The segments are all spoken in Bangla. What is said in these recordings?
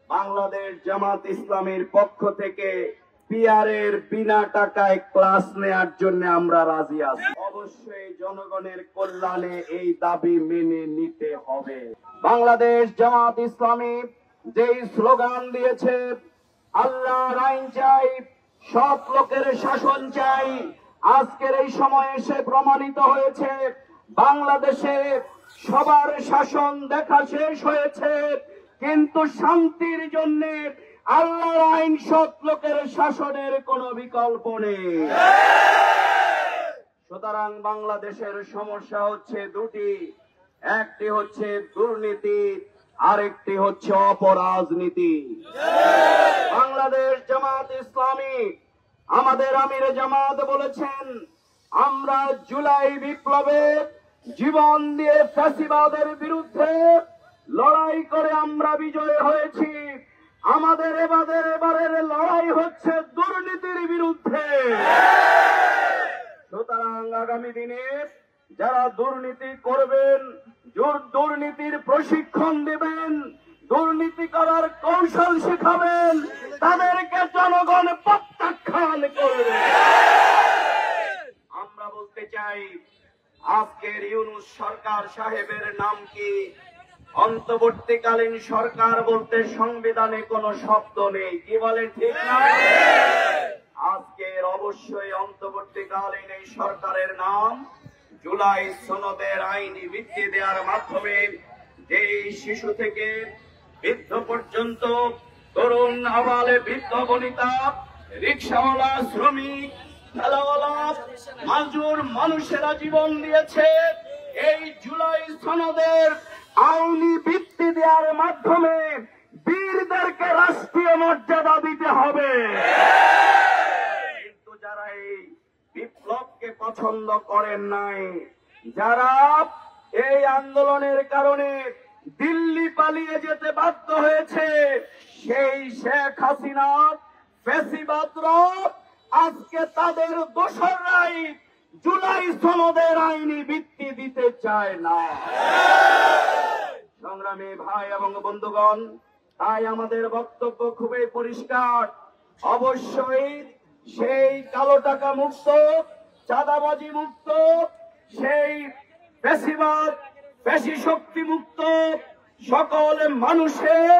বাংলাদেশ জামাত ইসলামীর পক্ষ থেকে পিআরের বিনা টাকায় ক্লাস নেয়ার জন্য আমরা রাজি আছি। অবশ্যই জনগণের কল্যাণে এই দাবি মেনে নিতে হবে। বাংলাদেশ জামাত ইসলামী যেই স্লোগান দিয়েছে, আল্লাহর আইন চাই, সৎ লোকের শাসন চাই, আজকের এই সময়ে এসে প্রমাণিত হয়েছে বাংলাদেশে সবার শাসন দেখা শেষ হয়েছে, কিন্তু শান্তির জন্য আল্লাহর আইন সৎ লোকের শাসনের কোনো বিকল্প নেই। সুতরাং বাংলাদেশের সমস্যা হচ্ছে দুটি, একটি হচ্ছে দুর্নীতি, আরেকটি হচ্ছে অপরাজনীতি। বাংলাদেশ জামাত ইসলামী, আমাদের আমির জামাত বলেছেন, আমরা জুলাই বিপ্লবে জীবন দিয়ে ফ্যাসিবাদের বিরুদ্ধে লড়াই করে আমরা বিজয় হয়েছি। আমাদের এবারের লড়াই হচ্ছে দুর্নীতির বিরুদ্ধে। সুতরাং আগামী দিনে যারা দুর্নীতি করবেন, দুর্নীতির প্রশিক্ষণ দেবেন, দুর্নীতি করার কৌশল শেখাবেন, তাদেরকে জনগণ প্রত্যাখ্যান করবে। আমরা বলতে চাই, আজকের ইউনূস সরকার সাহেবের নাম কি? অন্তর্বর্তীকালীন সরকার বলতে সংবিধানে কোনো শব্দ নেই, কি বলেন ঠিক না? আজকের অবশ্যই অন্তর্বর্তীকালীন এই সরকারের নাম জুলাই সনদের আইনি ভিত্তি দেওয়ার মাধ্যমে যেই শিশু থেকে বৃদ্ধ পর্যন্ত, তরুণ আবালে বৃদ্ধ বনিতা, রিক্সাওয়ালা, শ্রমিক, ঠেলাওয়ালা, মাজুর মানুষেরা জীবন দিয়েছে, এই জুলাই সনদের আইনি ভিত্তি দেওয়ার মাধ্যমে বীরদেরকে রাষ্ট্রীয় মর্যাদা দিতে হবে। কিন্তু যারা এই বিপ্লবকে পছন্দ করেন নাই, যারা এই আন্দোলনের কারণে দিল্লি পালিয়ে যেতে বাধ্য হয়েছে, সেই শেখ হাসিনা ফ্যাসিবাদরা আজকে তাদের দোসররাই জুলাই সনদের আইনি ভিত্তি দিতে চায় না। সংগ্রামী ভাই এবং বন্ধুগণ, তাই আমাদের বক্তব্য খুবই পরিষ্কার। অবশ্যই সেই কালো টাকা মুক্ত, চাঁদাবাজি মুক্ত, সেই ফ্যাসিবাদ, ফ্যাসি শক্তি মুক্ত সকল মানুষের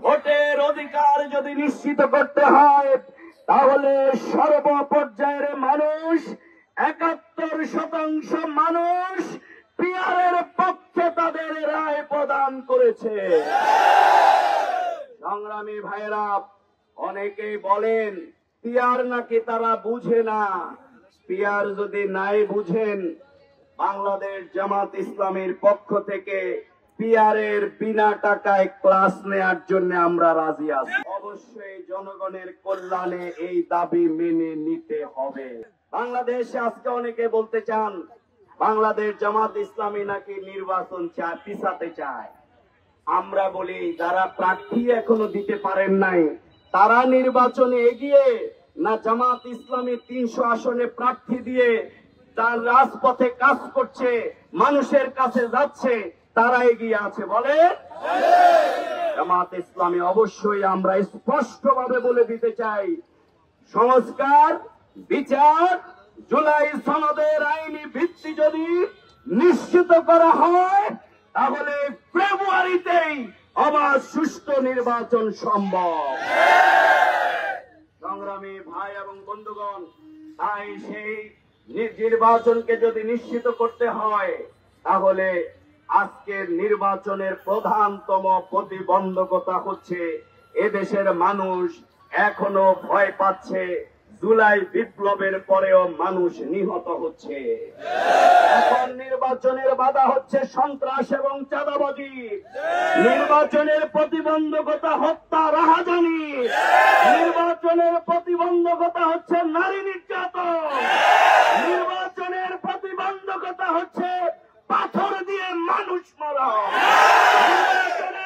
ভোটের অধিকার যদি নিশ্চিত করতে হয়, তাহলে সর্বপর্যায়ের মানুষ, 71% মানুষ পিআরের পক্ষে তাদের রায় প্রদান করেছে। সংগ্রামী ভাইরা, অনেকেই বলেন পিআর নাকি তারা বুঝে না। পিআর যদি নাই বুঝেন, বাংলাদেশ জামাত ইসলামীর পক্ষ থেকে পিআরের বিনা টাকায় ক্লাস নেয়ার জন্য আমরা রাজি আছি। অবশ্যই জনগণের কল্যাণে এই দাবি মেনে নিতে হবে। বাংলাদেশে আজকে অনেকে বলতে চান বাংলাদেশ জামাত ইসলামী নাকি নির্বাচন চায়, পিছাতে চায়। আমরা বলি, যারা প্রার্থী এখনো দিতে পারেন নাই, তারা নির্বাচনে এগিয়ে না জামাত ইসলামী 300 আসনে প্রার্থী দিয়ে তার রাজপথে কাজ করছে, মানুষের কাছে যাচ্ছে, তারা এগিয়ে আছে বলে? জামাত ইসলামী অবশ্যই আমরা স্পষ্টভাবে বলে দিতে চাই, সংস্কার, বিচার, জুলাই সনদের আইনি ভিত্তি যদি নিশ্চিত করা হয়, তাহলে ফেব্রুয়ারিতেই অবাধ সুষ্ঠু নির্বাচন সম্ভব। সংগ্রামী ভাই এবং বন্ধুগণ, তাই সেই নির্বাচনকে যদি নিশ্চিত করতে হয়, তাহলে আজকের নির্বাচনের প্রধানতম প্রতিবন্ধকতা হচ্ছে এদেশের মানুষ এখনো ভয় পাচ্ছে। জুলাই বিপ্লবের পরেও মানুষ নিহত হচ্ছে। এখন নির্বাচনের বাধা হচ্ছে সন্ত্রাস এবং চাঁদাবাজি, নির্বাচনের প্রতিবন্ধকতা হত্যা, রাহাজানি, নির্বাচনের প্রতিবন্ধকতা হচ্ছে নারী নির্যাতন, নির্বাচনের প্রতিবন্ধকতা হচ্ছে পাথর দিয়ে মানুষ মারা, নির্বাচনের